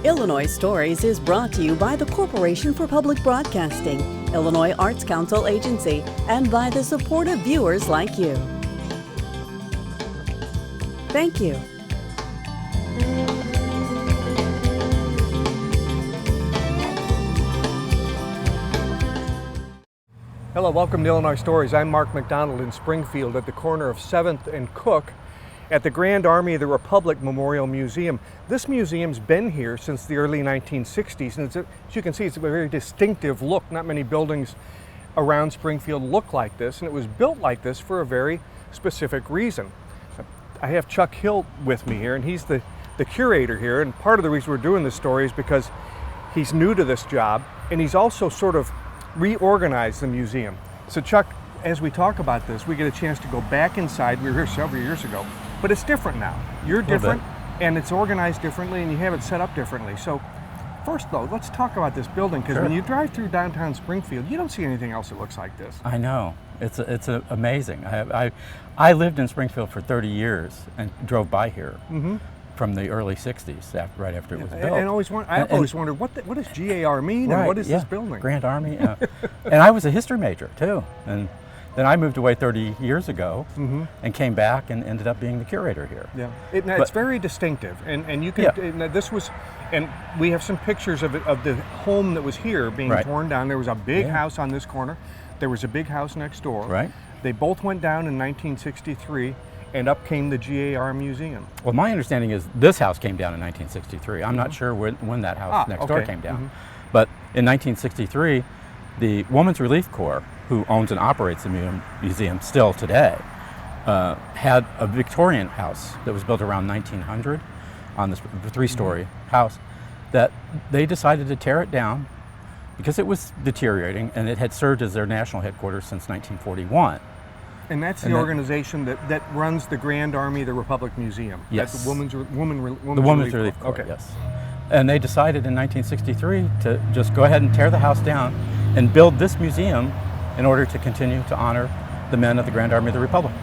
Illinois Stories is brought to you by the Corporation for Public Broadcasting, Illinois Arts Council Agency, and by the support of viewers like you. Thank you. Hello, welcome to Illinois Stories. I'm Mark McDonald in Springfield at the corner of 7th and Cook at the Grand Army of the Republic Memorial Museum. This museum's been here since the early 1960s, and as you can see, it's a very distinctive look. Not many buildings around Springfield look like this, and it was built like this for a very specific reason. I have Chuck Hill with me here, and he's the curator here, and part of the reason we're doing this story is because he's new to this job, and he's also sort of reorganized the museum. So Chuck, as we talk about this, we get a chance to go back inside. We were here several years ago, but it's different now. You're different, and it's organized differently, and you have it set up differently. So first though, let's talk about this building, because when you drive through downtown Springfield, you don't see anything else that looks like this. I know, it's amazing. I lived in Springfield for 30 years and drove by here. From the early 60s, right after it was built. And I always wondered, what does GAR mean, and what is this building? Grand Army. And I was a history major too. And then I moved away 30 years ago and came back and ended up being the curator here. Yeah, it's very distinctive, and you can. And this was, and we have some pictures of the home that was here being torn down. There was a big house on this corner. There was a big house next door. Right. They both went down in 1963. And up came the GAR Museum. Well, my understanding is this house came down in 1963. I'm not sure when that house next door came down. But in 1963, the Women's Relief Corps, who owns and operates the museum still today, had a Victorian house that was built around 1900 on this three-story house that they decided to tear it down because it was deteriorating, and it had served as their national headquarters since 1941. And that's the organization that runs the Grand Army of the Republic Museum. Yes. That's the Women's Relief Corps. Yes. And they decided in 1963 to just go ahead and tear the house down and build this museum in order to continue to honor the men of the Grand Army of the Republic.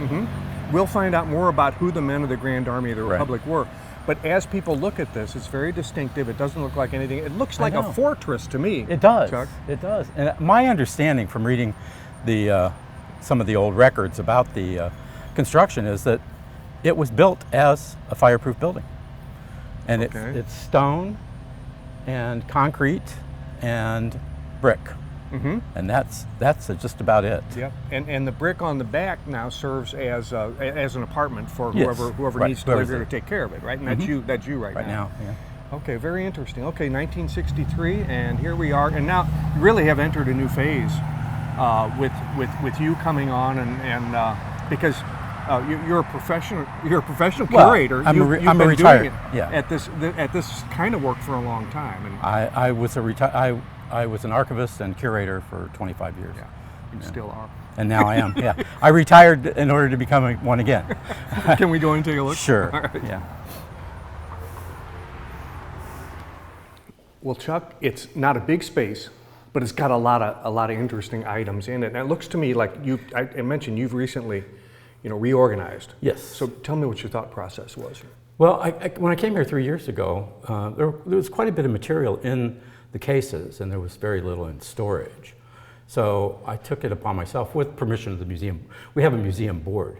We'll find out more about who the men of the Grand Army of the Republic were. But as people look at this, it's very distinctive. It doesn't look like anything. It looks like a fortress to me. It does. Chuck. It does. And my understanding from reading some of the old records about the construction is that it was built as a fireproof building. And it's stone and concrete and brick. And that's just about it. Yep. And the brick on the back now serves as an apartment for whoever needs to live here to take care of it, right? And that's you right now. Yeah. Okay, very interesting. Okay, 1963, and here we are. And now you really have entered a new phase. With you coming on and because you're a professional curator. I'm a retired at this kind of work for a long time. And I was an archivist and curator for 25 years. Yeah, you still are. And now I am. Yeah, I retired in order to become one again. Can we go and take a look? Sure. All right. Yeah. Well, Chuck, it's not a big space, but it's got a lot of interesting items in it. And it looks to me like I mentioned you've recently, reorganized. Yes. So tell me what your thought process was. Well, when I came here 3 years ago, there was quite a bit of material in the cases, and there was very little in storage. So I took it upon myself, with permission of the museum. We have a museum board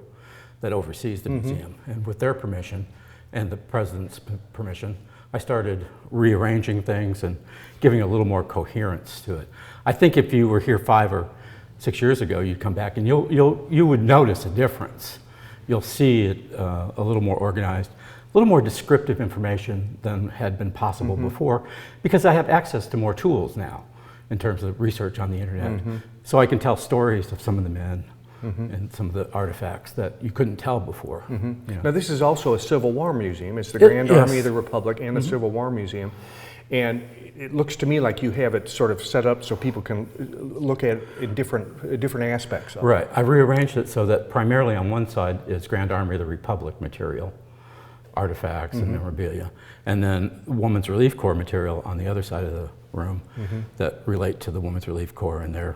that oversees the museum, and with their permission and the president's permission, I started rearranging things and giving a little more coherence to it. I think if you were here 5 or 6 years ago, you'd come back and you would notice a difference. You'll see it a little more organized, a little more descriptive information than had been possible before, because I have access to more tools now in terms of research on the internet. So I can tell stories of some of the men and some of the artifacts that you couldn't tell before. Now this is also a Civil War museum. It's the Grand Army of the Republic and the Civil War Museum. And it looks to me like you have it sort of set up so people can look at it in different aspects of it. Right. I rearranged it so that primarily on one side is Grand Army of the Republic material, artifacts and memorabilia, and then Women's Relief Corps material on the other side of the room that relate to the Women's Relief Corps and their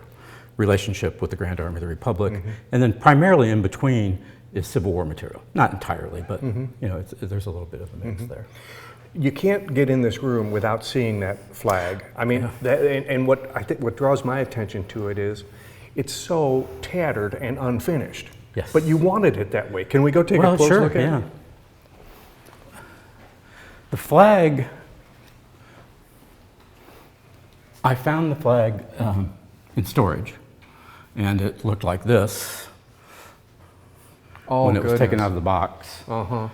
relationship with the Grand Army of the Republic. And then primarily in between is Civil War material. Not entirely, but there's a little bit of a mix there. You can't get in this room without seeing that flag. I mean, and what I think what draws my attention to it is, it's so tattered and unfinished. Yes. But you wanted it that way. Can we go take a close look at it? The flag, I found the flag in storage, and it looked like this when it was taken out of the box. Uh-huh.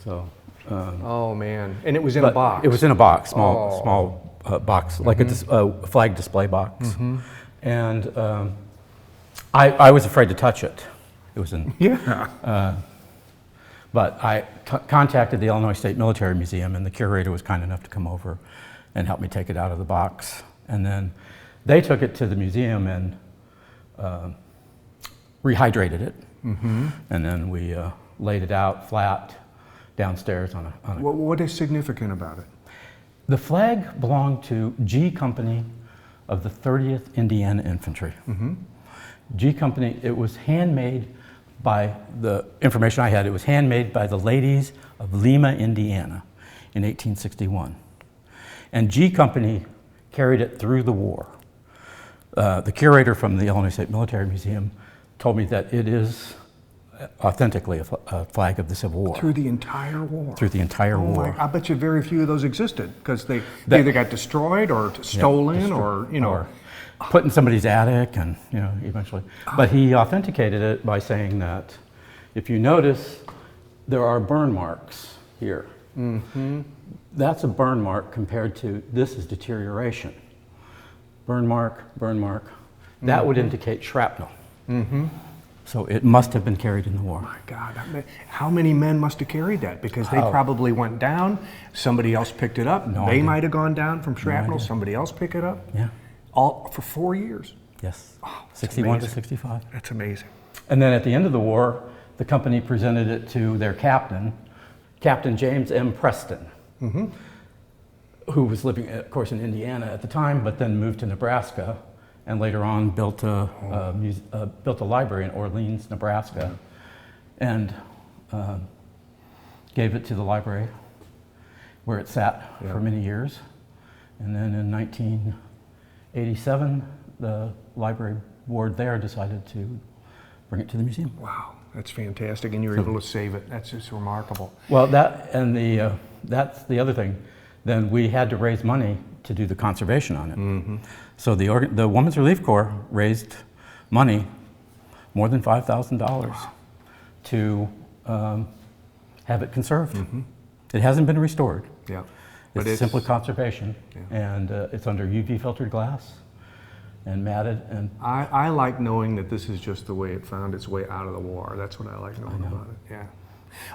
So. Oh man! And it was in a box. It was in a box, small box, like a flag display box. And I was afraid to touch it. It was in. Yeah. But I contacted the Illinois State Military Museum, and the curator was kind enough to come over and help me take it out of the box. And then they took it to the museum and rehydrated it, and then we laid it out flat downstairs on a. What is significant about it? The flag belonged to G Company of the 30th Indiana Infantry. G Company, it was handmade by, the information I had, it was handmade by the ladies of Lima, Indiana in 1861. And G Company carried it through the war. The curator from the Illinois State Military Museum told me that it is authentically a flag of the Civil War. Through the entire war? Through the entire war. I bet you very few of those existed, because they either got destroyed or stolen or, you know. Or put in somebody's attic, and, you know, eventually. But he authenticated it by saying that, if you notice, there are burn marks here. That's a burn mark compared to, this is deterioration. Burn mark, that would indicate shrapnel. So it must have been carried in the war. My God, how many men must have carried that? Because they probably went down, somebody else picked it up. They might have gone down from shrapnel, somebody else picked it up. Yeah. All for 4 years. Yes. 61 to 65. That's amazing. And then at the end of the war, the company presented it to their captain, Captain James M. Preston, who was living, of course, in Indiana at the time, but then moved to Nebraska, and later on built a library in Orleans, Nebraska, and gave it to the library, where it sat for many years. And then in 1987, the library board there decided to bring it to the museum. Wow, that's fantastic, and you were able to save it. That's just remarkable. Well, that's the other thing. Then we had to raise money to do the conservation on it. So the Women's Relief Corps raised money, more than $5,000, to have it conserved. It hasn't been restored. Yeah, it's simply conservation, and it's under UV filtered glass and matted. And I like knowing that this is just the way it found its way out of the war. That's what I like knowing about it. Yeah.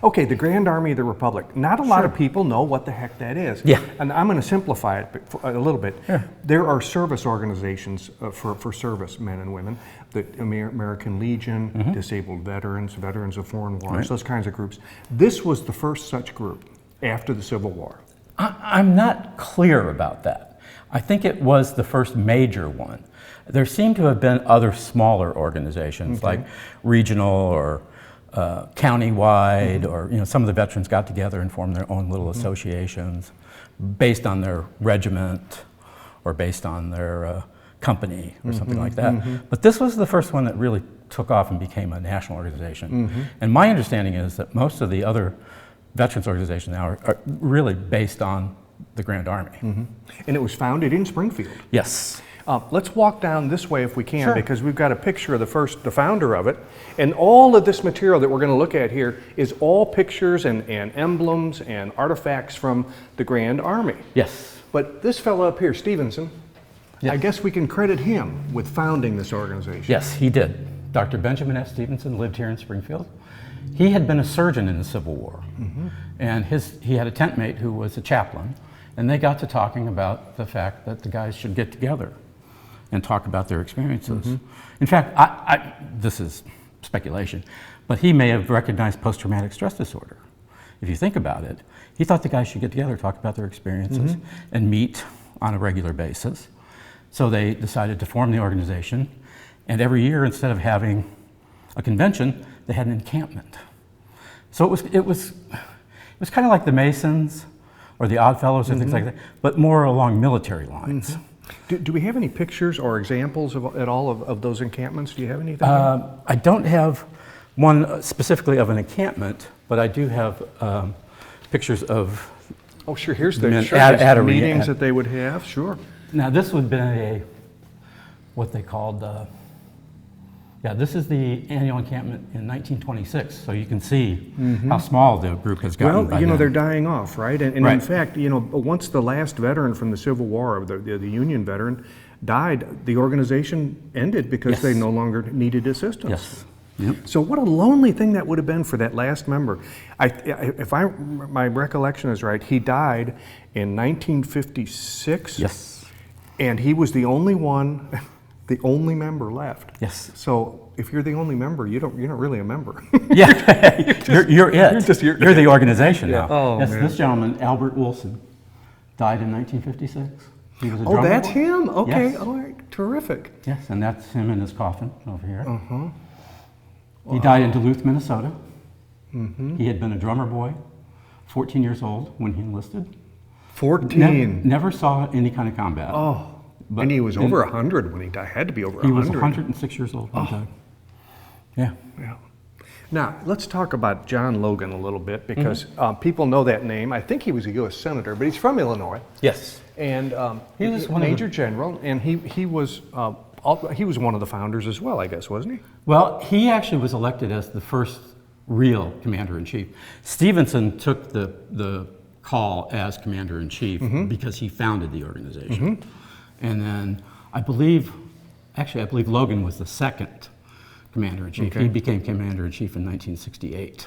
Okay, the Grand Army of the Republic. Not a lot of people know what the heck that is. Yeah. And I'm going to simplify it a little bit. Sure. There are service organizations for service men and women. The American Legion, Disabled Veterans, Veterans of Foreign Wars, those kinds of groups. This was the first such group after the Civil War. I'm not clear about that. I think it was the first major one. There seem to have been other smaller organizations, like regional or county-wide, or some of the veterans got together and formed their own little associations based on their regiment or based on their company or something like that. But this was the first one that really took off and became a national organization. And my understanding is that most of the other veterans organizations now are really based on the Grand Army. And it was founded in Springfield. Yes. Let's walk down this way if we can, because we've got a picture of the founder of it. And all of this material that we're going to look at here is all pictures and emblems and artifacts from the Grand Army. Yes. But this fellow up here, Stevenson, I guess we can credit him with founding this organization. Yes, he did. Dr. Benjamin F. Stevenson lived here in Springfield. He had been a surgeon in the Civil War, and he had a tent mate who was a chaplain, and they got to talking about the fact that the guys should get together and talk about their experiences. In fact, this is speculation, but he may have recognized post-traumatic stress disorder. If you think about it, he thought the guys should get together, talk about their experiences, and meet on a regular basis. So they decided to form the organization, and every year, instead of having a convention, they had an encampment. So it was kind of like the Masons, or the Odd Fellows or things like that, but more along military lines. Do we have any pictures or examples at all of those encampments? Do you have anything? I don't have one specifically of an encampment, but I do have pictures of. Oh, sure. Here's the meetings that they would have. Sure. Now, this would have been what they called. This is the annual encampment in 1926. So you can see how small the group has gotten. Well, they're dying off, right? And in fact, once the last veteran from the Civil War, the Union veteran, died, the organization ended because they no longer needed assistance. Yes. Yep. So what a lonely thing that would have been for that last member. If my recollection is right, he died in 1956. Yes. And he was the only one, the only member left. Yes. So if you're the only member, you're not really a member. Yeah. you're it. You're the organization now. Oh, yes. man. This gentleman, Albert Wilson, died in 1956. He was a drummer that's boy. him. Okay. Yes. All right. Terrific. Yes, and that's him in his coffin over here. Wow. He died in Duluth, Minnesota. He had been a drummer boy, 14 years old when he enlisted. 14. Never saw any kind of combat. Oh, but and he was over 100 when he died. Had to be over 100. He was 106 years old when he died. Yeah. Yeah. Now, let's talk about John Logan a little bit because people know that name. I think he was a U.S. Senator, but he's from Illinois. Yes. And he was Major General, and he was one of the founders as well, I guess, wasn't he? Well, he actually was elected as the first real commander-in-chief. Stevenson took the call as commander-in-chief because he founded the organization. And then I believe Logan was the second commander-in-chief. Okay. He became commander-in-chief in 1968.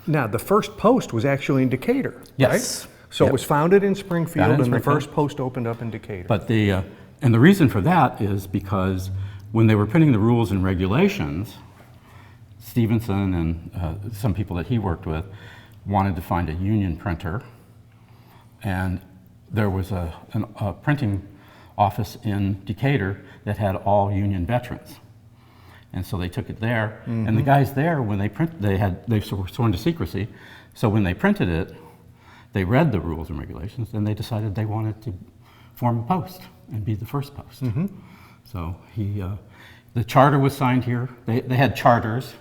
Now, the first post was actually in Decatur, Yes. right? So it was founded in Springfield, Founded in and the Springfield. first post opened up in Decatur. But the reason for that is because when they were printing the rules and regulations, Stevenson and some people that he worked with wanted to find a union printer, and there was a printing office in Decatur that had all union veterans, and so they took it there. And the guys there, when they they were sworn to secrecy, so when they printed it, they read the rules and regulations, and they decided they wanted to form a post and be the first post. So the charter was signed here. They had charters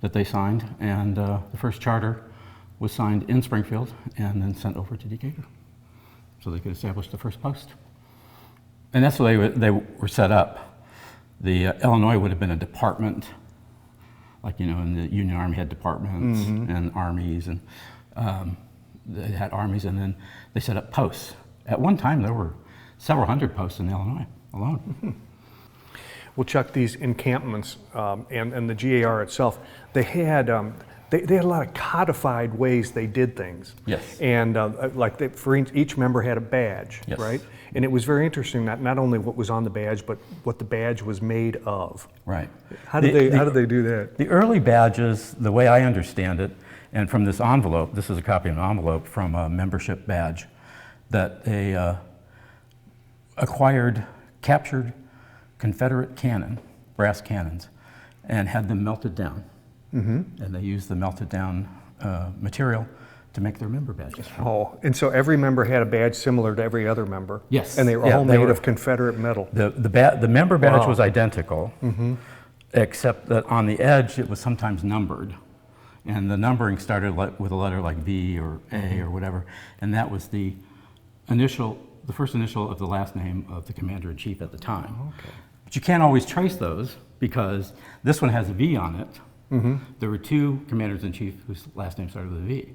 that they signed, and the first charter was signed in Springfield and then sent over to Decatur, so they could establish the first post. And that's the way they were set up. The Illinois would have been a department, like in the Union Army had departments and armies, and they had armies, and then they set up posts. At one time, there were several hundred posts in Illinois alone. Well, Chuck, these encampments and the GAR itself, they had a lot of codified ways they did things. Yes. And for each member had a badge, Yes. right? And it was very interesting not only what was on the badge, but what the badge was made of. Right. How did they do that? The early badges, the way I understand it, and from this envelope, this is a copy of an envelope from a membership badge, that they captured Confederate brass cannons, and had them melted down. And they used the melted down material to make their member badges. Oh, and so every member had a badge similar to every other member? Yes. And they were all made of Confederate metal? The member badge was identical, except that on the edge it was sometimes numbered. And the numbering started with a letter like B or A or whatever, and that was the first initial of the last name of the commander-in-chief at the time. Okay. But you can't always trace those because this one has a V on it. There were two commanders-in-chief whose last name started with a V.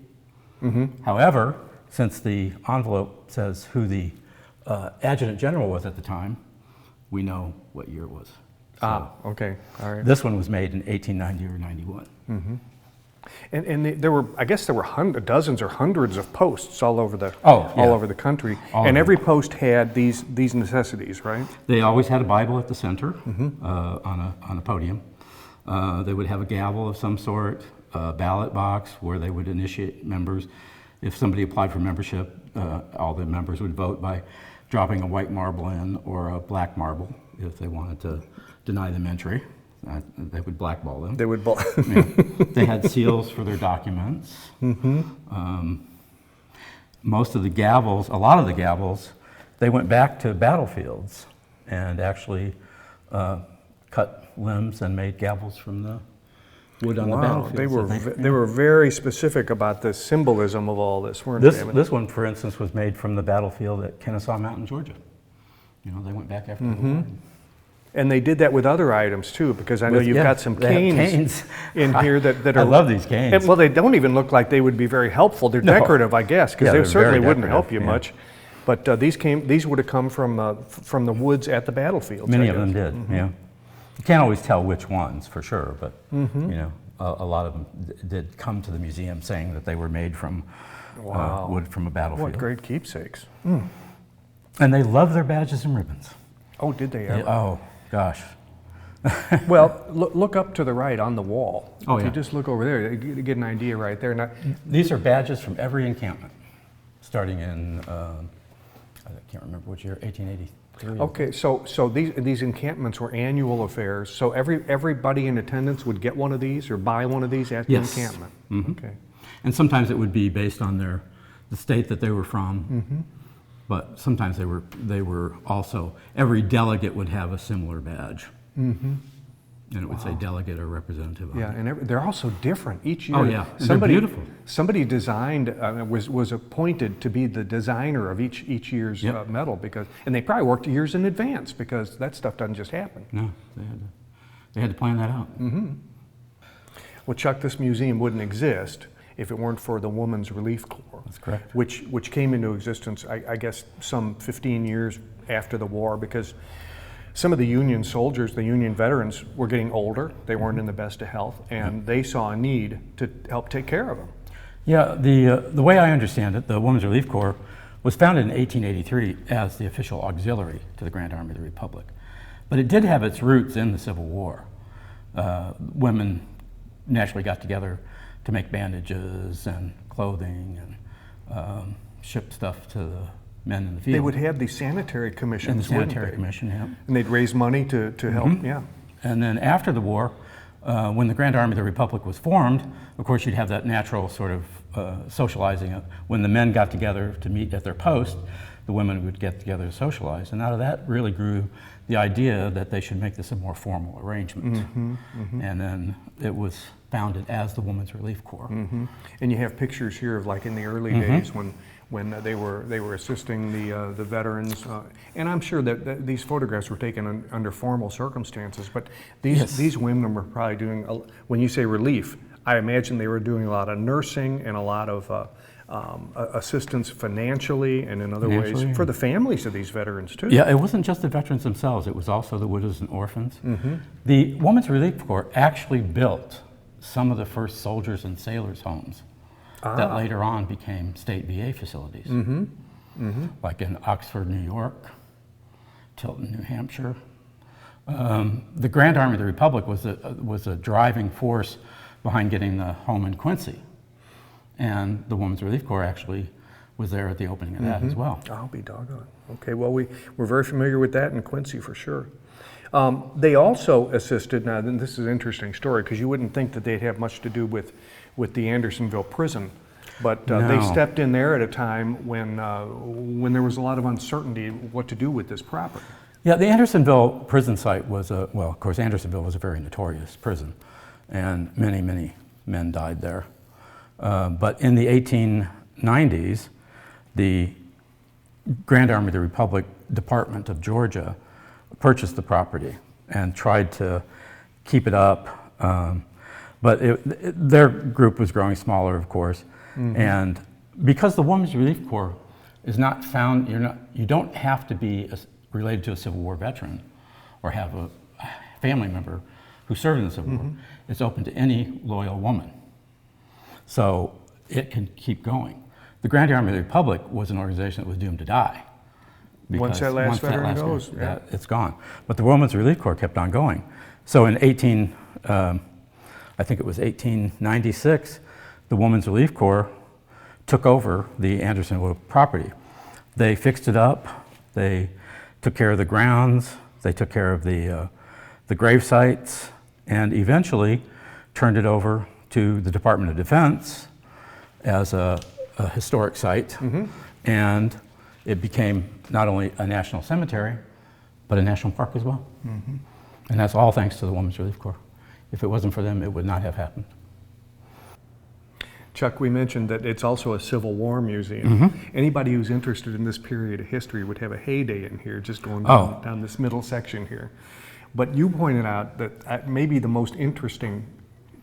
However, since the envelope says who the adjutant general was at the time, we know what year it was. So okay, all right. this one was made in 1890 or 91. And there were dozens or hundreds of posts all over the over the country, and every post had these necessities, right? They always had a Bible at the center on a podium. They would have a gavel of some sort, a ballot box where they would initiate members. If somebody applied for membership, all the members would vote by dropping a white marble in or a black marble if they wanted to deny them entry. They would blackball them. They would They had seals for their documents. most of the gavels, a lot of the gavels, they went back to battlefields and actually cut limbs and made gavels from the wood on the battlefield. They were very specific about the symbolism of all this, weren't they? This one, for instance, was made from the battlefield at Kennesaw Mountain, Georgia. You know, they went back after the war. And they did that with other items too, because I know you've got some canes in here that are... I love these canes. Well, they don't even look like they would be very helpful. They're decorative, I guess, because they certainly wouldn't help you much. But these would have come from the woods at the battlefields. Many of them did, yeah. You can't always tell which ones for sure, but you know, a lot of them did come to the museum saying that they were made from wood from a battlefield. What great keepsakes. And they love their badges and ribbons. Oh, did they ever? Oh, gosh. Well, look up to the right on the wall. Oh, if yeah. you just look over there, you get an idea right there. Now, these are badges from every encampment, starting in, I can't remember which year, 1883. okay, so these encampments were annual affairs. So everybody in attendance would get one of these or buy one of these at the encampment. Okay. And sometimes it would be based on the state that they were from. But sometimes they were also, every delegate would have a similar badge. And it would say delegate or representative on it. And they're also different each year. Oh yeah, and they're beautiful. Somebody designed, was appointed to be the designer of each year's medal, and they probably worked years in advance, because that stuff doesn't just happen. No, they had to plan that out. Well, Chuck, this museum wouldn't exist if it weren't for the Women's Relief Corps. That's correct. Which came into existence, I guess, some 15 years after the war, because some of the Union soldiers, the Union veterans, were getting older. They weren't in the best of health, and they saw a need to help take care of them. Yeah, the way I understand it, the Women's Relief Corps was founded in 1883 as the official auxiliary to the Grand Army of the Republic. But it did have its roots in the Civil War. Women naturally got together to make bandages and clothing and ship stuff to the men in the field. They would have the sanitary commissions, and the sanitary wouldn't they? commission, yeah. And they'd raise money to help, yeah. And then after the war, when the Grand Army of the Republic was formed, of course you'd have that natural sort of socializing. When the men got together to meet at their post, the women would get together to socialize. And out of that really grew the idea that they should make this a more formal arrangement. And then it was founded as the Women's Relief Corps. And you have pictures here of, like, in the early days when they were assisting the veterans, and I'm sure that these photographs were taken under formal circumstances. But these women were probably doing, when you say relief, I imagine they were doing a lot of nursing and a lot of assistance financially and in other ways for the families of these veterans too. Yeah, it wasn't just the veterans themselves; it was also the widows and orphans. The Women's Relief Corps actually built some of the first soldiers and sailors' homes that later on became state VA facilities, like in Oxford, New York, Tilton, New Hampshire. The Grand Army of the Republic was a driving force behind getting the home in Quincy, and the Women's Relief Corps actually was there at the opening of that as well. I'll be doggone. Okay, well, we're very familiar with that in Quincy for sure. They also assisted, now this is an interesting story, because you wouldn't think that they'd have much to do with the Andersonville prison, but they stepped in there at a time when there was a lot of uncertainty what to do with this property. Yeah, the Andersonville prison site was well, of course, Andersonville was a very notorious prison, and many, many men died there. But in the 1890s, the Grand Army of the Republic Department of Georgia purchased the property and tried to keep it up. But their group was growing smaller, of course. And because the Women's Relief Corps is not found, you don't have to be related to a Civil War veteran or have a family member who served in the Civil War. It's open to any loyal woman. So it can keep going. The Grand Army of the Republic was an organization that was doomed to die. Once that last veteran goes, it's gone. But the Women's Relief Corps kept on going. So in I think it was 1896, the Women's Relief Corps took over the Andersonville property. They fixed it up. They took care of the grounds. They took care of the grave sites, and eventually turned it over to the Department of Defense as a a historic site, and it became not only a national cemetery, but a national park as well. And that's all thanks to the Women's Relief Corps. If it wasn't for them, it would not have happened. Chuck, we mentioned that it's also a Civil War museum. Anybody who's interested in this period of history would have a heyday in here, just going down this middle section here. But you pointed out that maybe the most interesting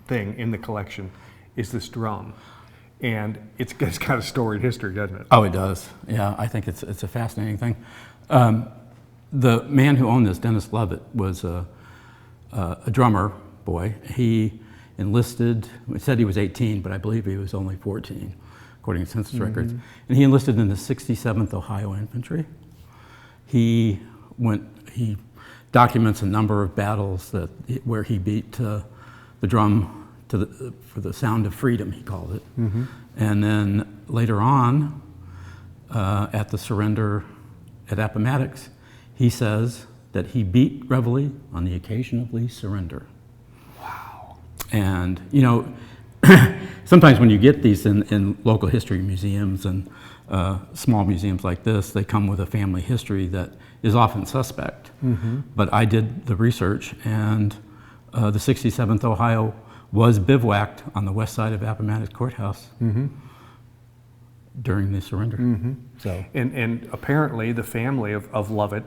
thing in the collection is this drum. And it's got a storied history, doesn't it? Oh, it does. Yeah, I think it's a fascinating thing. The man who owned this, Dennis Lovett, was a drummer boy. He enlisted, it said he was 18, but I believe he was only 14, according to census records. And he enlisted in the 67th Ohio Infantry. He documents a number of battles where he beat the drum for the sound of freedom, he called it. And then later on, at the surrender at Appomattox, he says that he beat Reveille on the occasion of Lee's surrender. Wow. And, you know, sometimes when you get these in local history museums and small museums like this, they come with a family history that is often suspect. But I did the research, and the 67th Ohio was bivouacked on the west side of Appomattox Courthouse during the surrender. So, and apparently the family of Lovett,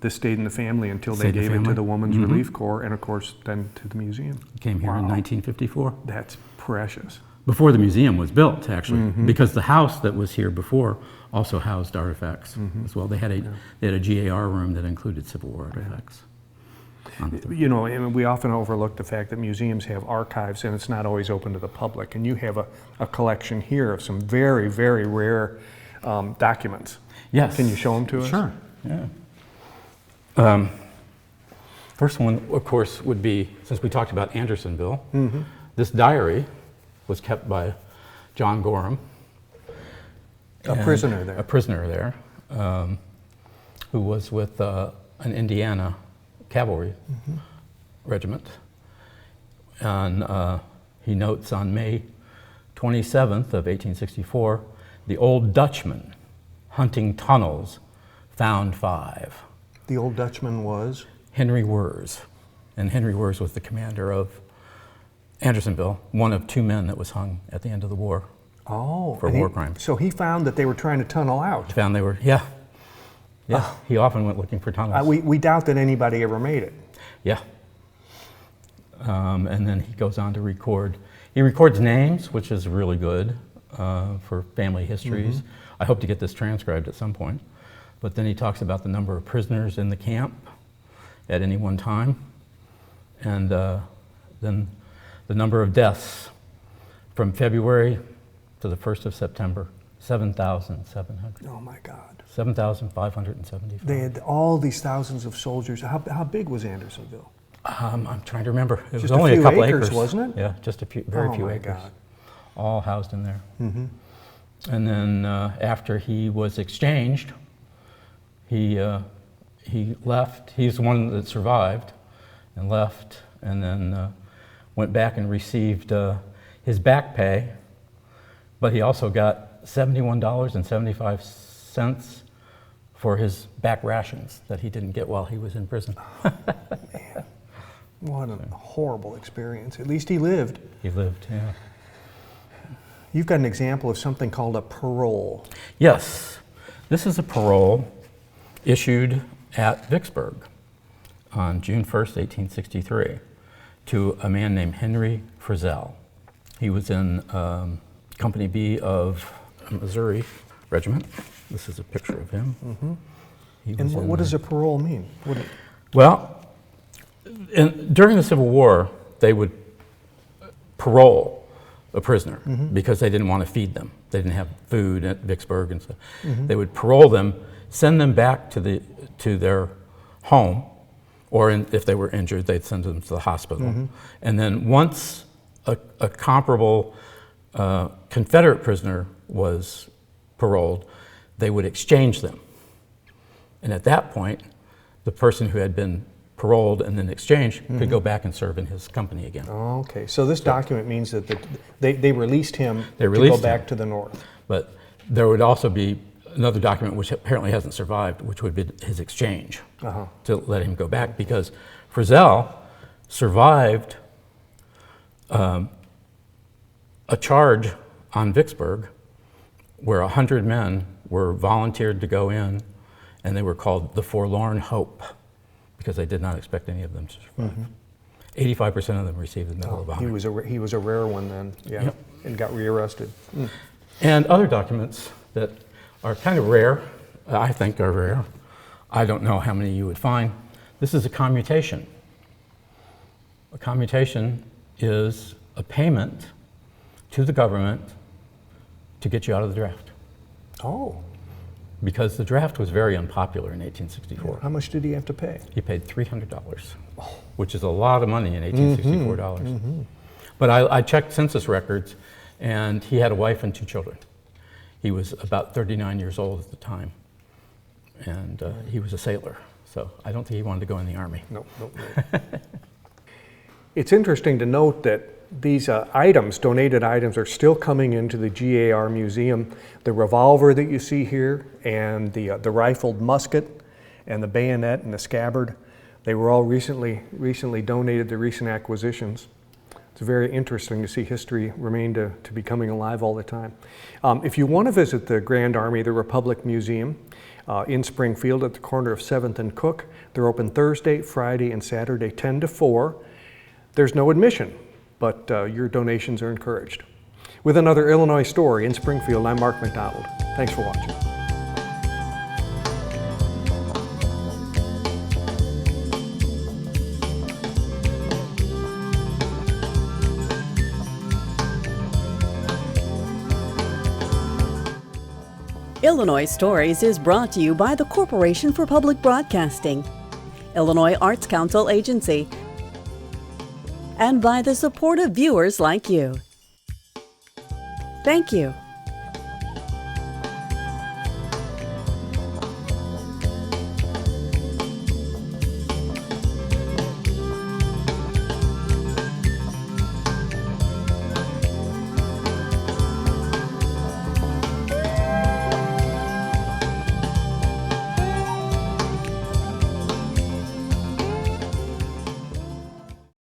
this stayed in the family until they gave it to the Women's Relief Corps, and of course then to the museum. It came here in 1954. That's precious. Before the museum was built, actually, because the house that was here before also housed artifacts as well. They had a GAR room that included Civil War artifacts. You know, and we often overlook the fact that museums have archives and it's not always open to the public. And you have a collection here of some very, very rare documents. Yes. Can you show them to us? Sure. Yeah. First one, of course, would be, since we talked about Andersonville, this diary was kept by John Gorham. A prisoner there. A prisoner there, who was with an Indiana cavalry regiment. And he notes on May 27th of 1864, the old Dutchman hunting tunnels found 5. The old Dutchman was? Henry Wers. And Henry Wers was the commander of Andersonville, one of 2 men that was hung at the end of the war for war crimes. So he found that they were trying to tunnel out. He found they were, yeah. He often went looking for tunnels. We doubt that anybody ever made it. Yeah. And then he goes on to record. He records names, which is really good for family histories. I hope to get this transcribed at some point. But then he talks about the number of prisoners in the camp at any one time, and then the number of deaths from February to the 1st of September, 7,700. Oh my God. 7,575. They had all these thousands of soldiers. How big was Andersonville? I'm trying to remember. It was Just only a few a couple acres, acres, wasn't it? Yeah, just a few, very few acres. God. All housed in there. And then after he was exchanged, he left. He's the one that survived and left, and then went back and received his back pay, but he also got $71.75 for his back rations that he didn't get while he was in prison. Man, what a horrible experience. At least he lived. He lived, yeah. You've got an example of something called a parole. Yes, this is a parole issued at Vicksburg on June 1st, 1863, to a man named Henry Frizzell. He was in Company B of Missouri Regiment. This is a picture of him. And what does a parole mean? Well, during the Civil War, they would parole a prisoner because they didn't want to feed them. They didn't have food at Vicksburg and so they would parole them, send them back to their home, or if they were injured, they'd send them to the hospital. And then once a comparable Confederate prisoner was paroled, they would exchange them. And at that point, the person who had been paroled and then exchanged could go back and serve in his company again. Okay, so this document means that they released him to go back to the North. But there would also be another document which apparently hasn't survived, which would be his exchange to let him go back, because Frizzell survived a charge on Vicksburg where 100 men were volunteered to go in, and they were called the Forlorn Hope because they did not expect any of them to survive. 85% of them received the Medal of Honor. He was a rare one then, yeah, and got rearrested. And other documents that are kind of rare, I think are rare. I don't know how many you would find. This is a commutation. A commutation is a payment to the government to get you out of the draft. Oh. Because the draft was very unpopular in 1864. How much did he have to pay? He paid $300, which is a lot of money in 1864 dollars. But I checked census records, and he had a wife and 2 children. He was about 39 years old at the time, and he was a sailor, so I don't think he wanted to go in the Army. Nope. It's interesting to note that these items, donated items, are still coming into the GAR Museum. The revolver that you see here, and the rifled musket, and the bayonet and the scabbard, they were all recently donated, the recent acquisitions. It's very interesting to see history remain to be coming alive all the time. If you want to visit the Grand Army of the Republic Museum in Springfield at the corner of 7th and Cook, they're open Thursday, Friday, and Saturday 10 to 4. There's no admission, but your donations are encouraged. With another Illinois story in Springfield, I'm Mark McDonald. Thanks for watching. Illinois Stories is brought to you by the Corporation for Public Broadcasting, Illinois Arts Council Agency, and by the support of viewers like you. Thank you.